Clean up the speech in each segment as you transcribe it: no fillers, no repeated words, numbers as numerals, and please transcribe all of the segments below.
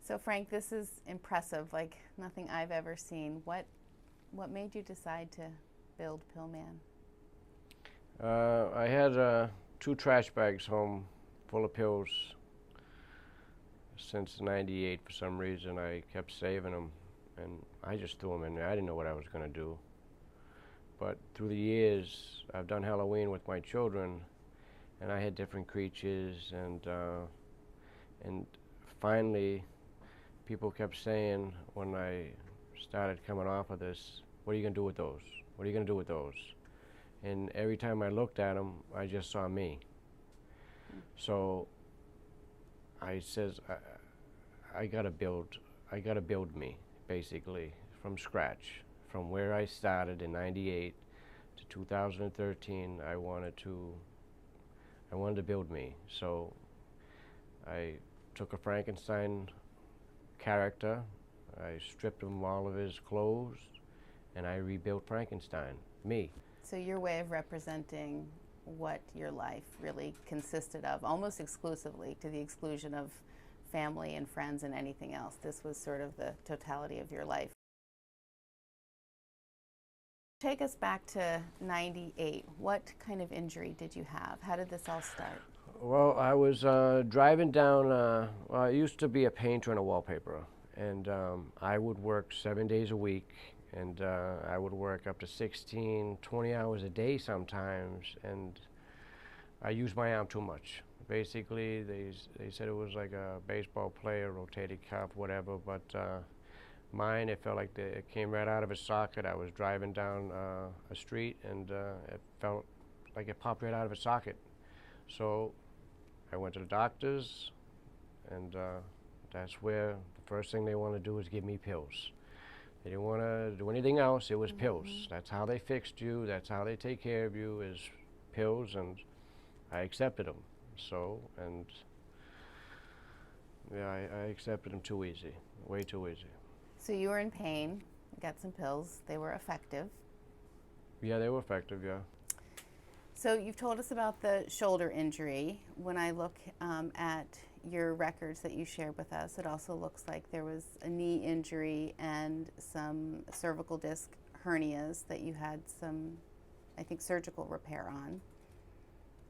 So Frank, this is impressive, like nothing I've ever seen. What made you decide to build Pillman? I had two trash bags home full of pills since '98. For some reason, I kept saving them, and I just threw them in there. I didn't know what I was going to do. But through the years, I've done Halloween with my children, and I had different creatures, and finally, people kept saying when I started coming off of this, "What are you going to do with those? What are you going to do with those?" And every time I looked at them, I just saw me. So I says, I gotta build, I gotta build me, basically, from scratch. From where I started in '98 to 2013, I wanted to build me. So I took a Frankenstein character, I stripped him all of his clothes, and I rebuilt Frankenstein, me. So your way of representing what your life really consisted of, almost exclusively, to the exclusion of family and friends and anything else. This was sort of the totality of your life. Take us back to '98. What kind of injury did you have? How did this all start? Well, I was driving down. Well, I used to be a painter and a wallpaperer, and I would work 7 days a week, and I would work up to 16, 20 hours a day sometimes, and I used my arm too much. Basically, they said it was like a baseball player, rotated cuff, whatever, but mine, it felt like it came right out of its socket. I was driving down a street, and it felt like it popped right out of its socket. So I went to the doctors, and that's where the first thing they want to do is give me pills. They didn't want to do anything else. It was pills. That's how they fixed you. That's how they take care of you, is pills, and I accepted them. So, and yeah, I accepted them too easy, way too easy. So you were in pain, got some pills, they were effective. Yeah, they were effective, yeah. So you've told us about the shoulder injury. When I look at your records that you shared with us, it also looks like there was a knee injury and some cervical disc hernias that you had some, I think, surgical repair on.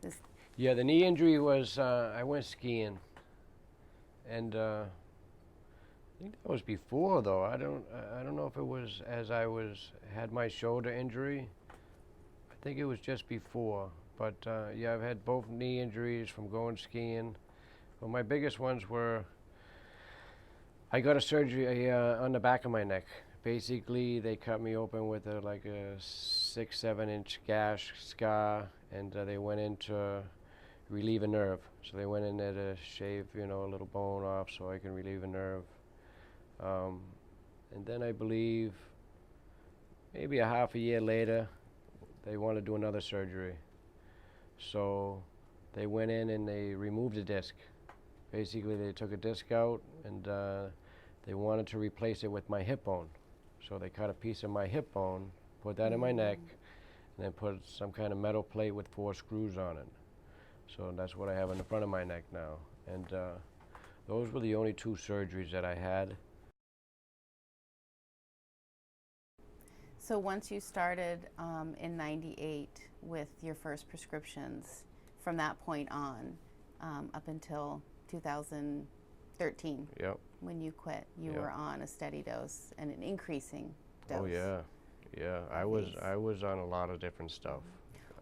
This, Yeah, the knee injury was, I went skiing, and I think that was before, though. I don't know if it was as had my shoulder injury. I think it was just before. But yeah, I've had both knee injuries from going skiing. Well, my biggest ones were I got a surgery on the back of my neck. Basically, they cut me open with like a 6, 7 inch gash scar, and they went in to relieve a nerve. So they went in there to shave, a little bone off so I can relieve a nerve. Um, and then I believe maybe a half a year later, they wanted to do another surgery. So they went in and they removed the disc. Basically, they took a disc out, and they wanted to replace it with my hip bone. So they cut a piece of my hip bone, put that in my neck, and then put some kind of metal plate with 4 screws on it. So that's what I have in the front of my neck now. And those were the only 2 surgeries that I had. so once you started in '98 with your first prescriptions, from that point on, up until 2013, Yep. when you quit, you Yep. were on a steady dose and an increasing dose. Oh yeah, yeah. I was on a lot of different stuff.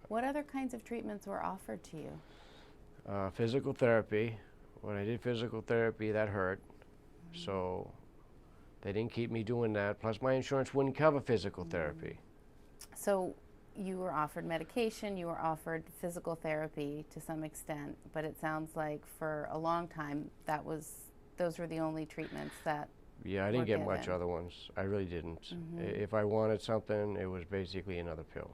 What other kinds of treatments were offered to you? Physical therapy. When I did physical therapy, that hurt. So they didn't keep me doing that. Plus, my insurance wouldn't cover physical therapy. So you were offered medication, you were offered physical therapy to some extent, but it sounds like for a long time those were the only treatments that Yeah, I were didn't get much given. other ones. I really didn't. If I wanted something, it was basically another pill.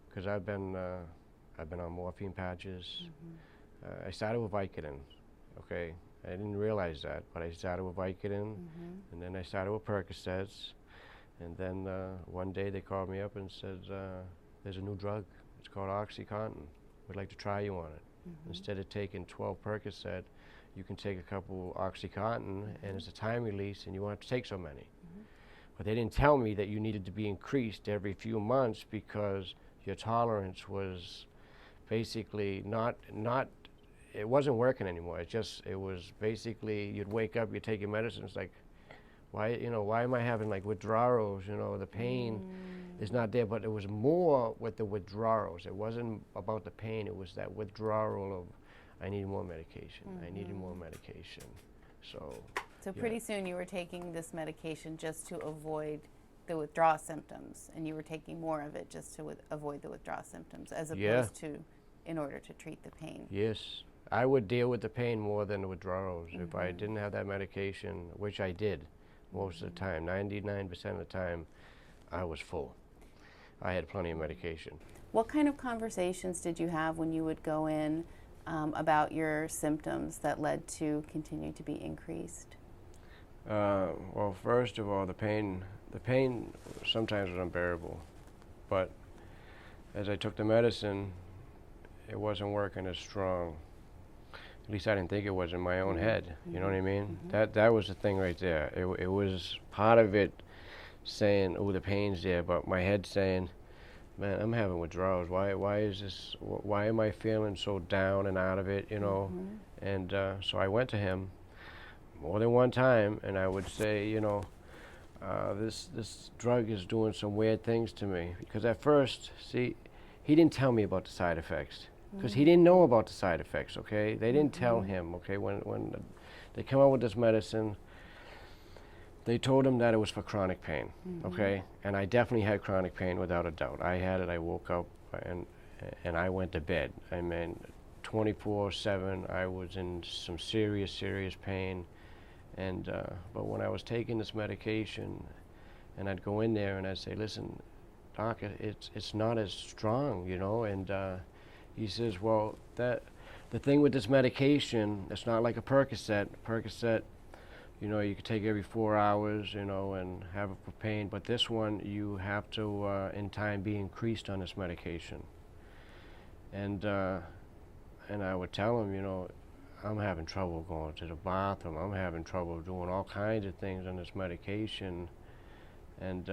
Because I've been on morphine patches. I started with Vicodin. Okay, I didn't realize that, but I started with Vicodin, and then I started with Percocets, and then one day they called me up and said, "There's a new drug. It's called OxyContin. We'd like to try you on it. Instead of taking 12 Percocet, you can take a couple OxyContin, and it's a time release, and you won't have to take so many. But they didn't tell me that you needed to be increased every few months because your tolerance was basically not it wasn't working anymore. It was basically, you'd wake up, you'd take your medicine, it's like, why am I having like withdrawals? The pain is not there, but it was more with the withdrawals. It wasn't about the pain, it was that withdrawal of, I need more medication, I needed more medication. So pretty soon you were taking this medication just to avoid the withdrawal symptoms, and you were taking more of it just to avoid the withdrawal symptoms, as opposed to in order to treat the pain. Yes, I would deal with the pain more than the withdrawals. If I didn't have that medication, which I did most of the time, 99% of the time, I was full. I had plenty of medication. What kind of conversations did you have when you would go in about your symptoms that led to continue to be increased? Well, first of all, the pain sometimes was unbearable, but as I took the medicine, it wasn't working as strong. At least I didn't think it was in my own head. You know what I mean? That was the thing right there. It was part of it saying, "Oh, the pain's there," but my head saying, "Man, I'm having withdrawals. Why is this? Why am I feeling so down and out of it?" And so I went to him more than one time, and I would say, this drug is doing some weird things to me. Because at first, see, he didn't tell me about the side effects. Because he didn't know about the side effects, okay? They didn't tell him, okay? When they came out with this medicine, they told him that it was for chronic pain, okay? And I definitely had chronic pain without a doubt. I had it, I woke up, and I went to bed. I mean, 24/7, I was in some serious, serious pain. And but when I was taking this medication, and I'd go in there and I'd say, "Listen, doc, it's not as strong, and he says, "Well, the thing with this medication, it's not like a Percocet. Percocet, you could take every 4 hours, and have it for pain. But this one, you have to, in time, be increased on this medication." And I would tell him, I'm having trouble going to the bathroom. I'm having trouble doing all kinds of things on this medication. And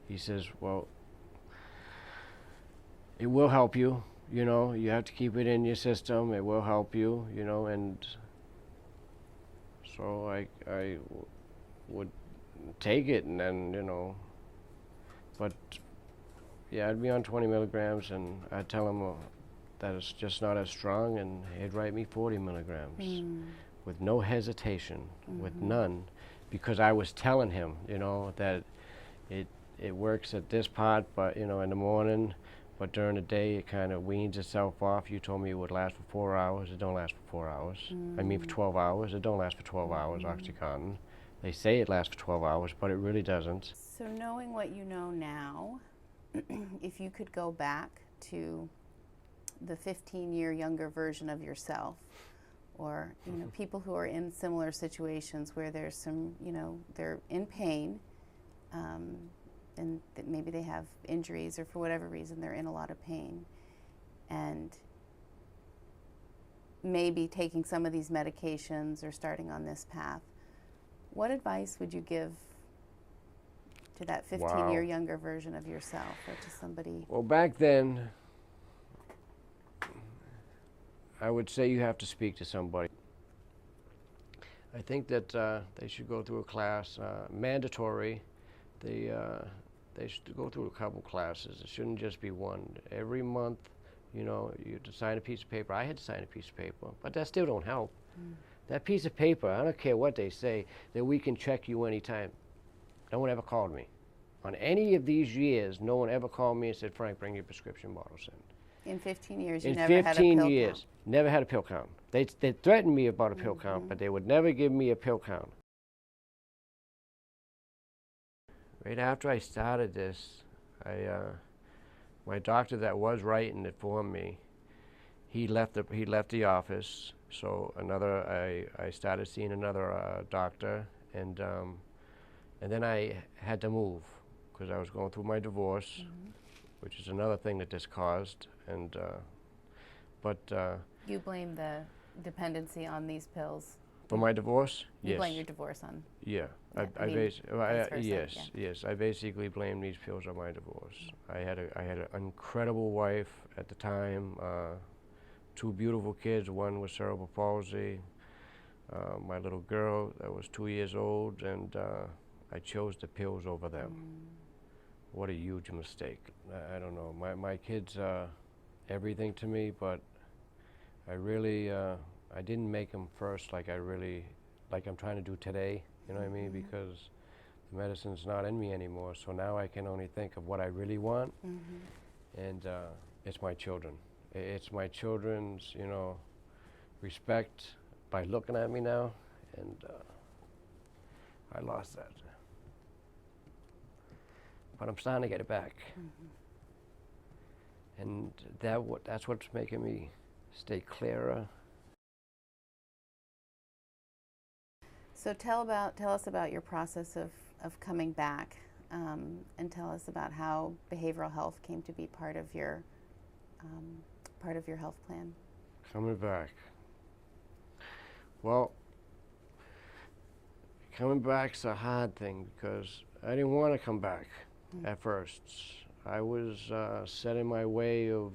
he says, "Well, it will help you. You have to keep it in your system. It will help you, and so I would take it, and then, but yeah, I'd be on 20 milligrams, and I'd tell him that it's just not as strong, and he'd write me 40 milligrams with no hesitation, with none, because I was telling him, that it works at this part, but, in the morning, but during the day it kind of weans itself off. You told me it would last for 4 hours. It don't last for 4 hours. I mean for 12 hours. It don't last for 12 hours, OxyContin. They say it lasts for 12 hours, but it really doesn't. So knowing what you know now, if you could go back to the 15-year younger version of yourself, or people who are in similar situations where there's some, they're in pain, and that maybe they have injuries, or for whatever reason they're in a lot of pain, and maybe taking some of these medications or starting on this path, what advice would you give to that 15-year younger version of yourself, or to somebody? Well, back then, I would say you have to speak to somebody. I think that they should go through a class, mandatory. They should go through a couple classes. It shouldn't just be one. Every month, you have to sign a piece of paper. I had to sign a piece of paper, but that still don't help. That piece of paper, I don't care what they say, that we can check you anytime. No one ever called me. On any of these years, no one ever called me and said, "Frank, bring your prescription bottles in." In 15 years, you never had a pill count? In 15 years, never had a pill count. They threatened me about a pill count, but they would never give me a pill count. Right after I started this, my doctor that was writing it for me, he left the office. So I started seeing another doctor, and then I had to move because I was going through my divorce, which is another thing that this caused. And but you blame the dependency on these pills. For my divorce? You Yes. blame your divorce on. Yeah, Yeah, I mean, vice versa, yes, yeah. yes. I basically blame these pills on my divorce. I had an incredible wife at the time, two beautiful kids. One with cerebral palsy, my little girl that was 2 years old, and I chose the pills over them. What a huge mistake. I don't know. My kids are everything to me, but I really I didn't make them first like I'm trying to do today. You know what I mean? Because the medicine's not in me anymore. So now I can only think of what I really want, and it's my children. It's my children's, respect by looking at me now, and I lost that. But I'm starting to get it back, and that's what's making me stay clearer. So tell us about your process of coming back, and tell us about how behavioral health came to be part of your health plan. Coming back. Well, coming back's a hard thing because I didn't want to come back at first. I was set in my way of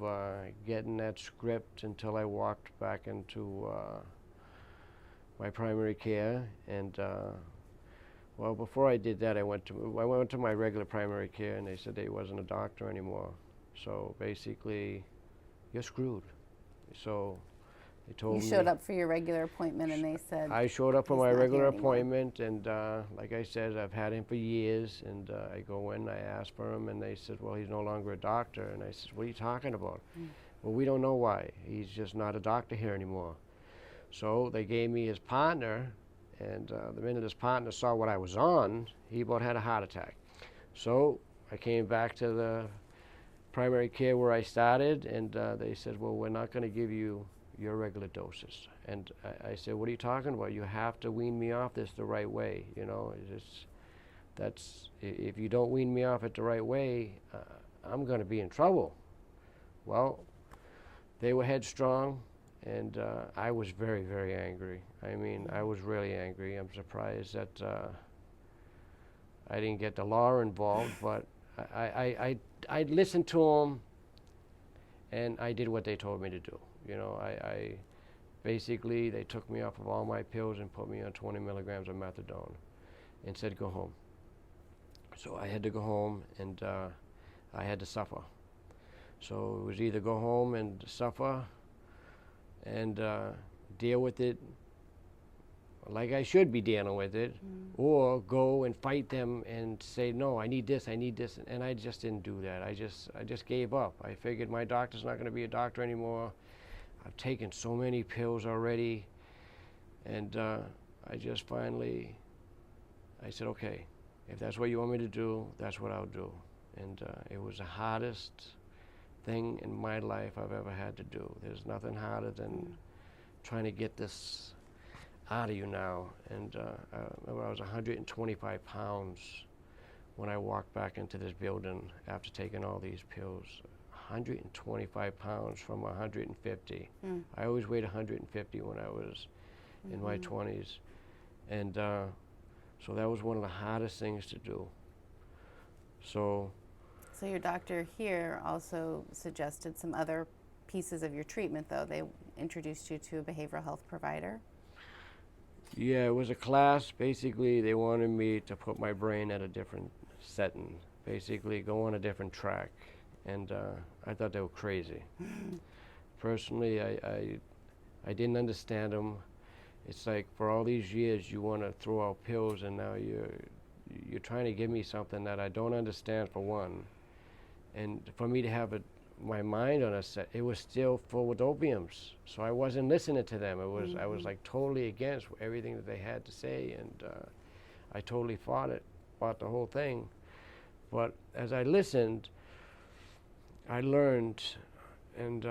getting that script until I walked back into my primary care, and well, before I did that, I went to my regular primary care, and they said they wasn't a doctor anymore. So basically, you're screwed. So they told me. You showed up for your regular appointment, and they said. I showed up for he's my not regular here anymore. appointment, and like I said, I've had him for years, and I go in, I ask for him, and they said, well, he's no longer a doctor. And I said, what are you talking about? Well, we don't know why. He's just not a doctor here anymore. So they gave me his partner, and the minute his partner saw what I was on, he about had a heart attack. So I came back to the primary care where I started, and they said, well, we're not going to give you your regular doses. And I said, what are you talking about? You have to wean me off this the right way. If you don't wean me off it the right way, I'm going to be in trouble. Well, they were headstrong. And I was very, very angry. I mean, I was really angry. I'm surprised that I didn't get the law involved, but I listened to them, and I did what they told me to do. I basically, they took me off of all my pills and put me on 20 milligrams of methadone and said, go home. So I had to go home, and I had to suffer. So it was either go home and suffer and deal with it like I should be dealing with it, or go and fight them and say, no, I need this, and I just didn't do that. I just gave up. I figured my doctor's not going to be a doctor anymore. I've taken so many pills already, and I just finally, I said, okay, if that's what you want me to do, that's what I'll do. And it was the hardest thing in my life I've ever had to do. There's nothing harder than trying to get this out of you now. And I remember I was 125 pounds when I walked back into this building after taking all these pills. 125 pounds from 150. I always weighed 150 when I was in my 20s. And so that was one of the hardest things to do. So your doctor here also suggested some other pieces of your treatment, though. They introduced you to a behavioral health provider. Yeah, it was a class. Basically, they wanted me to put my brain at a different setting, basically go on a different track. And I thought they were crazy. Personally, I didn't understand them. It's like for all these years you want to throw out pills, and now you're trying to give me something that I don't understand, for one. And for me to have my mind on a set, it was still full with opiums. So I wasn't listening to them. I was like totally against everything that they had to say, and I totally fought the whole thing. But as I listened, I learned, and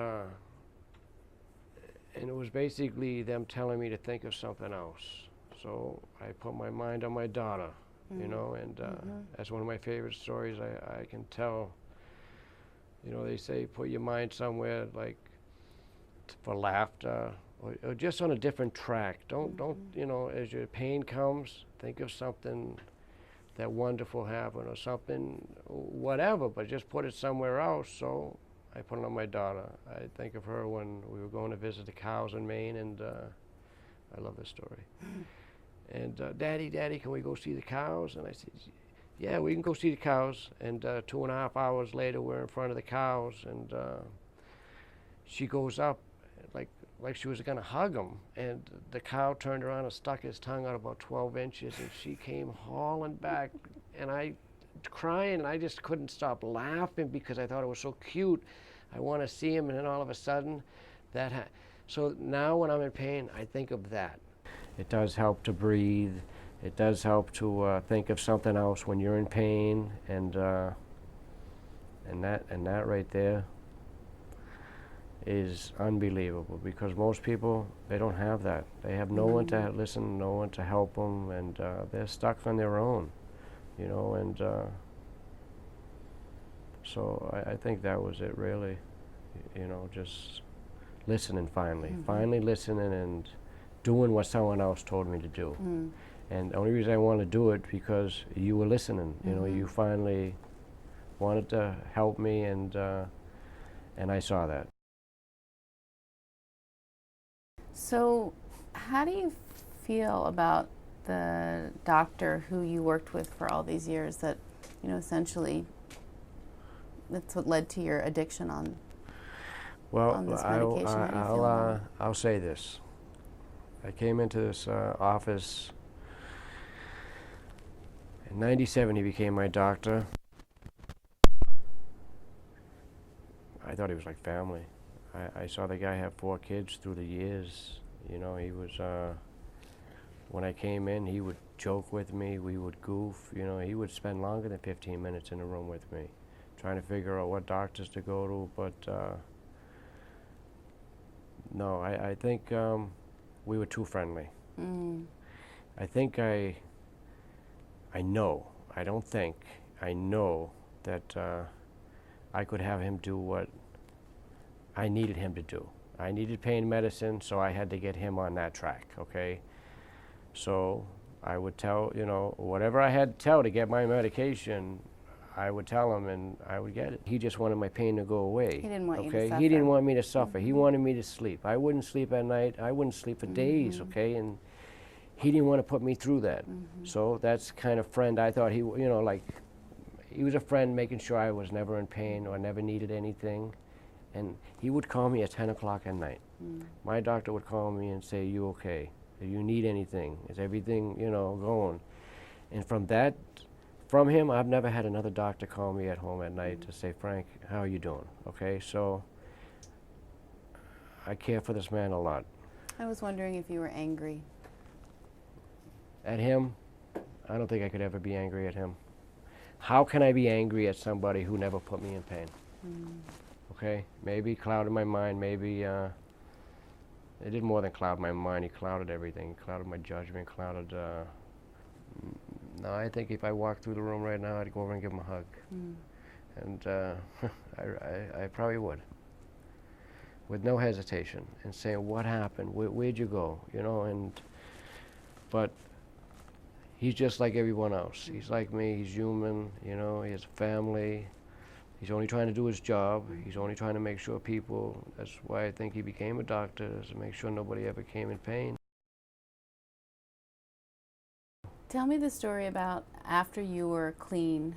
it was basically them telling me to think of something else. So I put my mind on my daughter, and that's one of my favorite stories I can tell. They say put your mind somewhere like for laughter or just on a different track. Don't you know, as your pain comes, think of something that wonderful happened or something, whatever, but just put it somewhere else. So I put it on my daughter. I think of her when we were going to visit the cows in Maine, and I love this story. And Daddy, can we go see the cows? And I said, yeah, we can go see the cows. And 2.5 hours later, we're in front of the cows, and she goes up like she was gonna hug him, and the cow turned around and stuck his tongue out about 12 inches, and she came hauling back, and I crying, and I just couldn't stop laughing because I thought it was so cute. I want to see him, and then all of a sudden, so now when I'm in pain, I think of that. It does help to breathe. It does help to think of something else when you're in pain, and that right there is unbelievable, because most people, they don't have that. They have no one to listen, no one to help them, and they're stuck on their own, you know, and so I think that was it, really, you know, just listening finally listening and doing what someone else told me to do. And the only reason I wanted to do it because you were listening, you know, you finally wanted to help me, and I saw that. So, how do you feel about the doctor who you worked with for all these years that, you know, essentially that's what led to your addiction on this medication? How do you feel about it? I'll say this. I came into this office in '97. He became my doctor. I thought he was like family. I saw the guy have 4 kids through the years. You know, he was, when I came in, he would joke with me, we would goof, you know, he would spend longer than 15 minutes in a room with me, trying to figure out what doctors to go to, but no, I think we were too friendly. I think I know, I don't think, I know that I could have him do what I needed him to do. I needed pain medicine, so I had to get him on that track, okay? So I would tell, you know, whatever I had to tell to get my medication, I would tell him and I would get it. He just wanted my pain to go away. He didn't want you to okay? suffer. He didn't want me to suffer. He wanted me to sleep. I wouldn't sleep at night. I wouldn't sleep for days, okay? And he didn't want to put me through that. So that's kind of friend I thought he, you know, like, he was a friend making sure I was never in pain or never needed anything. And he would call me at 10 o'clock at night. My doctor would call me and say, you okay? Do you need anything? Is everything, you know, going? And from him, I've never had another doctor call me at home at night to say, Frank, how are you doing? Okay, so I care for this man a lot. I was wondering if you were angry. At him, I don't think I could ever be angry at him. How can I be angry at somebody who never put me in pain? Okay, maybe clouded my mind, maybe it did more than cloud my mind. He clouded everything. He clouded my judgment, clouded, no, I think if I walked through the room right now, I'd go over and give him a hug. And I probably would, with no hesitation, and saying, what happened? Where'd you go? You know, but he's just like everyone else. He's like me, he's human, you know, he has a family. He's only trying to do his job. He's only trying to make sure people, that's why I think he became a doctor, is to make sure nobody ever came in pain. Tell me the story about after you were clean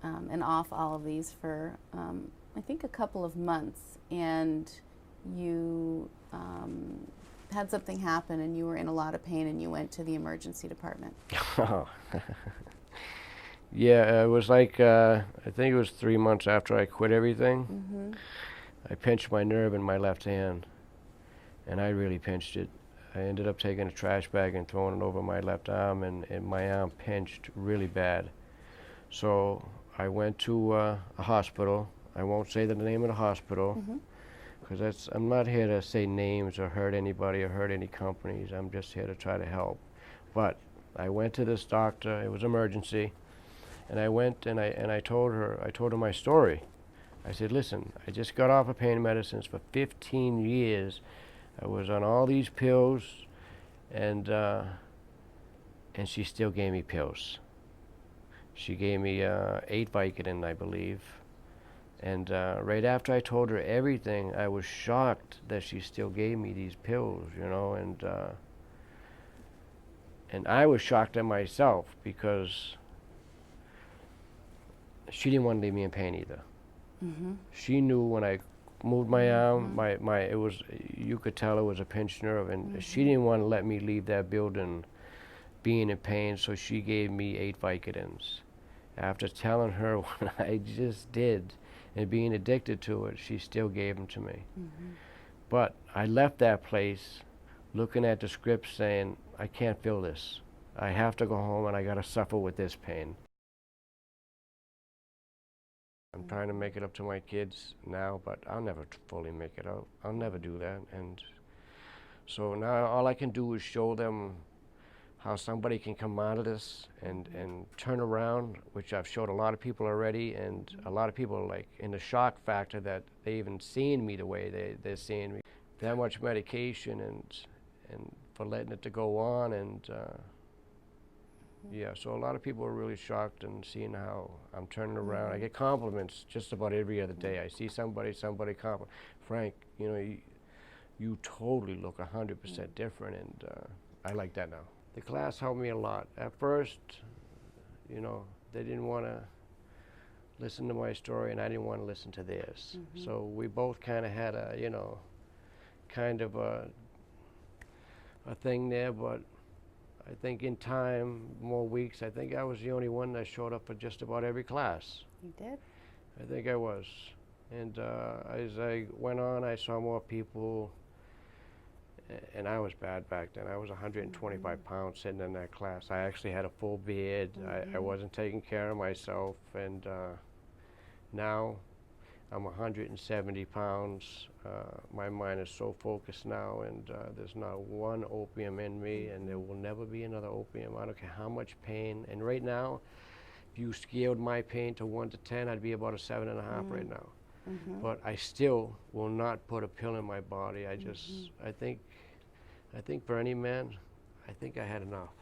and off all of these for, I think, a couple of months, and you had something happen and you were in a lot of pain and you went to the emergency department. Yeah, it was like, I think it was 3 months after I quit everything. I pinched my nerve in my left hand, and I really pinched it. I ended up taking a trash bag and throwing it over my left arm, and my arm pinched really bad. So I went to a hospital. I won't say the name of the hospital, because I'm not here to say names or hurt anybody or hurt any companies. I'm just here to try to help. But I went to this doctor. It was emergency. And I went and I told her my story. I said, listen, I just got off of pain medicines for 15 years. I was on all these pills, and she still gave me pills. She gave me 8 Vicodin, I believe. And right after I told her everything, I was shocked that she still gave me these pills, you know, and I was shocked at myself because she didn't want to leave me in pain either. Mm-hmm. She knew when I moved my arm, it was, you could tell it was a pinched nerve, and she didn't want to let me leave that building being in pain, so she gave me 8 Vicodins. After telling her what I just did and being addicted to it, she still gave them to me. Mm-hmm. But I left that place looking at the script saying, I can't feel this. I have to go home and I got to suffer with this pain. I'm trying to make it up to my kids now, but I'll never fully make it up. I'll never do that. And so now all I can do is show them how somebody can come out of this and turn around, which I've showed a lot of people already, and a lot of people are like in the shock factor that they even seen me the way they're seeing me. That much medication and for letting it to go on, and yeah, so a lot of people are really shocked and seeing how I'm turning around. I get compliments just about every other day. I see somebody compliment, Frank, you know, you totally look 100% different, and I like that now. The class helped me a lot. At first, you know, they didn't want to listen to my story, and I didn't want to listen to theirs. So we both kind of had a, you know, kind of a thing there, but I think in time, more weeks, I think I was the only one that showed up for just about every class. You did? I think I was. And as I went on, I saw more people, and I was bad back then. I was 125 pounds sitting in that class. I actually had a full beard. I wasn't taking care of myself, and now I'm 170 pounds. My mind is so focused now, and there's not one opium in me, and there will never be another opium. I don't care how much pain. And right now, if you scaled my pain to 1 to 10, I'd be about a 7.5 right now. But I still will not put a pill in my body. I think for any man, I think I had enough.